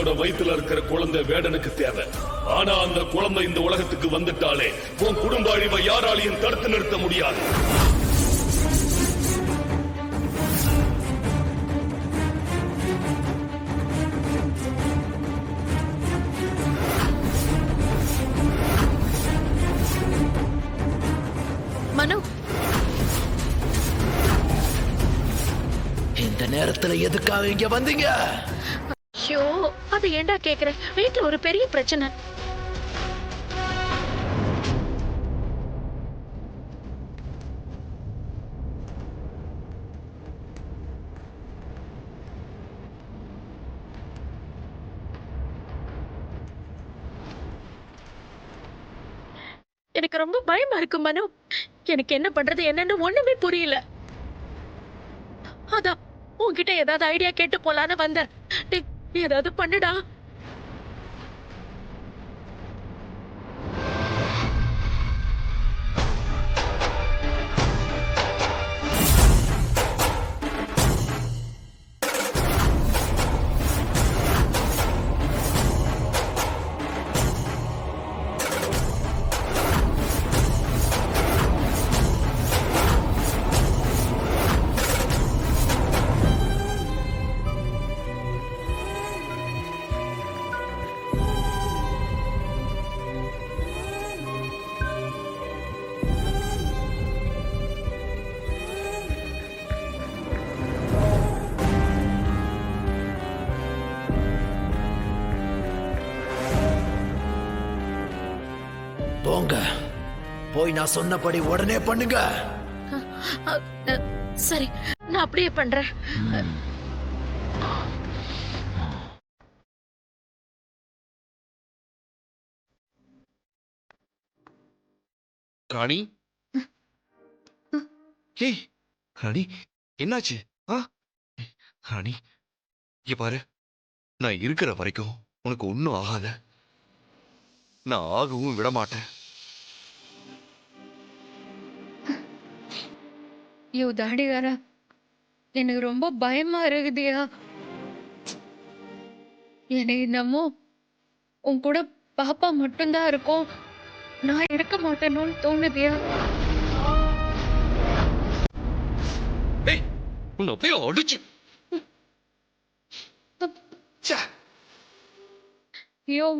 வேடனோட வயித்துல இருக்கிற குழந்தை வேடனுக்கு தேவை. ஆனா அந்த குழந்தை இந்த உலகத்துக்கு வந்துட்டாலே உன் குடும்ப அழிவை யாராலையும் தடுத்து நிறுத்த முடியாது. மனோ, இந்த நேரத்துல எதுக்காக இங்க வந்தீங்க? ஐயோ, அது ஏண்டா கேக்குற? வீட்டுல ஒரு பெரிய பிரச்சனை. எனக்கு ரொம்ப பயமா இருக்கு மனோ. எனக்கு என்ன பண்றது என்னன்னு ஒண்ணுமே புரியல. அதான் உன்கிட்ட ஏதாவது ஐடியா கேட்டு போலான்னு வந்தேன். ஏதாவது பண்ணுடா. போங்க, போய் நான் சொன்னபடி உடனே பண்ணுங்க. சரி, நான் அப்படியே பண்றேன். ராணி, ஏய் ராணி, என்னாச்சு? ராணி, இங்க பாரு, நான் இருக்கிற வரைக்கும் உனக்கு ஒன்னும் ஆகாத. நான் ஆகவும் விட மாட்டேன். ஐயோ தாடிகாரா, எனக்கு ரொம்ப பயமா இருக்குதியா. எனக்கு என்னமோ உன் கூட பாப்பா மட்டும்தான் இருக்கும், நான் இருக்க மாட்டேனோன்னு தோணுதியா. உன்னை போய் அடிச்சு. ஐயோ,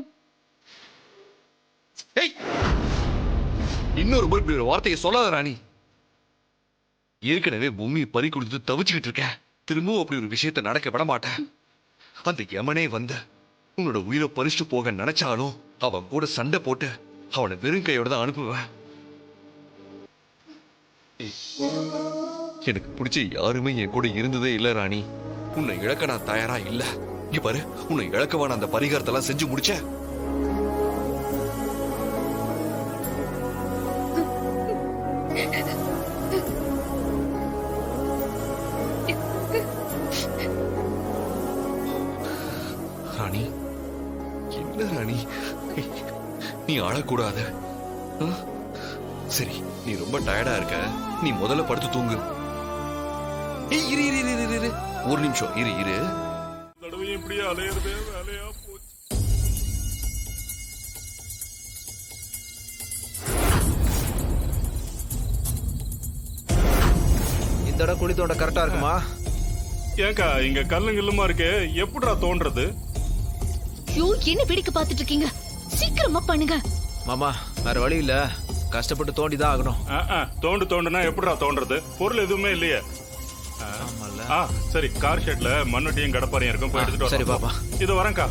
இன்னொரு முறை இப்படி ஒரு வார்த்தையை சொல்லாத ராணி. ஏற்கனவே பூமி பறி கொடுத்து தவிச்சுக்கிட்டு இருக்கேன். திரும்பவும் அப்படி ஒரு விஷயத்தை நடக்க விட மாட்டேன். அந்த யமனே வந்த உன்னோட உயிரை பறிச்சுட்டு போக நினைச்சாலும் அவன் கூட சண்டை போட்டு அவனை வெறும் கையோட தான் அனுப்புவேன். எனக்கு பிடிச்ச யாருமே என் கூட இருந்ததே இல்ல ராணி. உன்னை இழக்க நான் தயாரா இல்ல. இங்க பாரு, உன்னை இழக்கவான அந்த பரிகாரத்தெல்லாம் செஞ்சு முடிச்ச. ராணி, என்ன ராணி, நீ அழக்கூடாத. சரி, நீ ரொம்ப டயர்டா இருக்க, நீ முதல்ல படுத்து தூங்கு. இரு இரு இரு இரு, ஒரு நிமிஷம் இரு இரு. இப்படியே அலையிறதே வேலையா போச்சு. இந்த இடம் குழி தோண்ட கரெக்டா இருக்குமா? ஏங்கா இங்க கல்லுமா இருக்கு, எப்படிடா தோன்றது? ஐயோ, என்ன வேடிக்கை பார்த்துட்டு இருக்கீங்க? சீக்கிரமா பண்ணுங்க மாமா, வேற வழி இல்ல, கஷ்டப்பட்டு தோண்டிதான் ஆகணும். தோண்டுனா எப்படிடா தோன்றது? பொருள் எதுவுமே இல்லையே. சரி, கார் ஷெட்ல மண்வெட்டியும் கடப்பாறையும் இருக்கும், போய் எடுத்துட்டு சரி பாப்பா, இது வரேன்க்கா.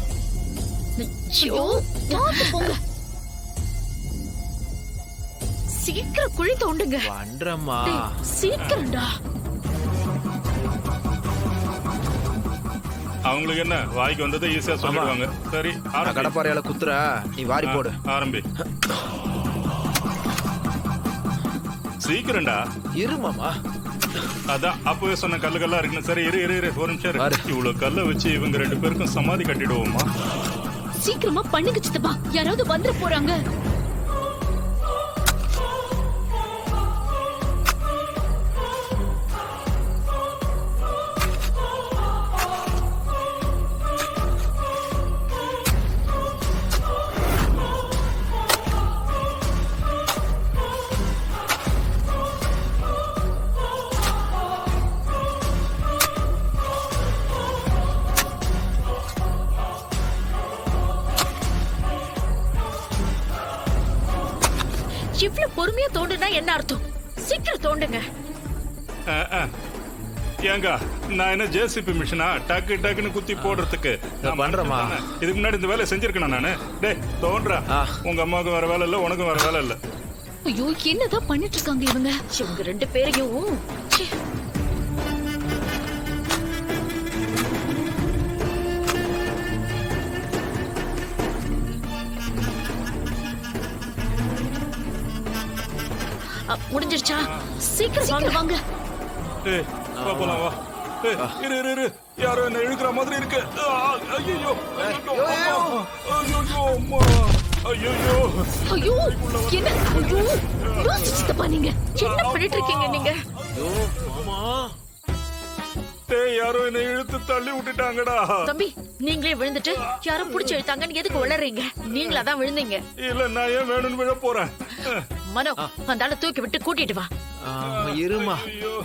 சீக்கிரம் குழி தோண்டுங்க. பண்றம்மா, சீக்கிரம்டா. அவங்களுக்கு என்ன, வாய்க்கு வந்ததை ஈஸியா சொல்லிடுவாங்க. சரி, கடப்பாறையால குத்துற, நீ வாரி போடு. ஆரம்பி. சீக்கிரம்டா. இரு மாமா. அதான் அப்பவே சொன்ன கல்லுகள்லாம் இருக்குன்னு. சரி, இரு இரு இரு, ஒரு நிமிஷம். இவ்வளவு கல்லை வச்சு இவங்க 2 பேருக்கும் சமாதி கட்டிடுவோமா? சீக்கிரமா பண்ணுங்க சித்தப்பா, யாராவது வந்துட போறாங்க. பொறுமையா தோண்டுனா என்ன அர்த்தம்? சீக்கிரம் தோண்டுங்க. ஏங்க நான் என்ன ஜேசிபி மிஷினா டக்கு டக்குன்னு குத்தி போடுறதுக்கு நான் பண்றேம்மா. இதுக்கு முன்னாடி இந்த வேலையை செஞ்சிருக்கேன் நானு. டேய் தோன்றா, உங்க அம்மாவுக்கு வேற வேலை இல்ல, உனக்கும் வேற வேலை இல்ல. ஐயோ என்னதான் பண்ணிட்டு இருக்காங்க இவங்க? இவங்க 2 பேரையும் ச்சே. முடிஞ்சிருச்சா? சீக்கிரம் வாங்க. டேய் வா போலாம் வா. டேய் இரு இரு இரு, யாரோ என்ன இழுக்கிற மாதிரி இருக்கு. ஐயோ ஐயோ அம்மா, ஐயோ ஐயோ என்ன? ஐயோ யோசிச்சுட்டு நீங்க என்ன பண்ணிட்டு இருக்கீங்க நீங்க? டேய் யாரோ என்ன இழுத்து தள்ளி விட்டுட்டாங்கடா. தம்பி நீங்களே விழுந்துட்டு யாரும் புடிச்சு இழுத்தாங்கன்னு எதுக்கு உளறீங்க? நீங்களா தான் விழுந்தீங்க. இல்ல நான் ஏன் வேணும்னு விழ போறேன். மனோ அந்த ஆளை தூக்கி விட்டு கூட்டிட்டு வா. இருமா,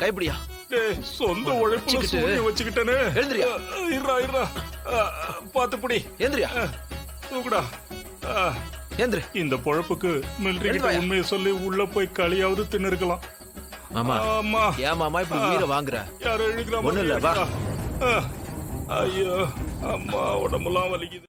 கைப்பிடியா. டேய் சொந்த உழைப்புல சூரிய வச்சுக்கிட்டேனே. எழுந்திரியா. இருடா இருடா, பாத்து புடி. எந்திரியா. தூக்குடா. எந்திரி. இந்த பொழப்புக்கு மிலிட்டரி கிட்ட உண்மையை சொல்லி உள்ள போய் களியாவது தின்னு இருக்கலாம். மாமா, ஆமா ஏன் மாமா இப்படி உயிரை வாங்குற? யாரோ இழுக்கிற ஒண்ணும் இல்ல, வா. ஐயோ அம்மா, உடம்பெல்லாம் வலிக்குது.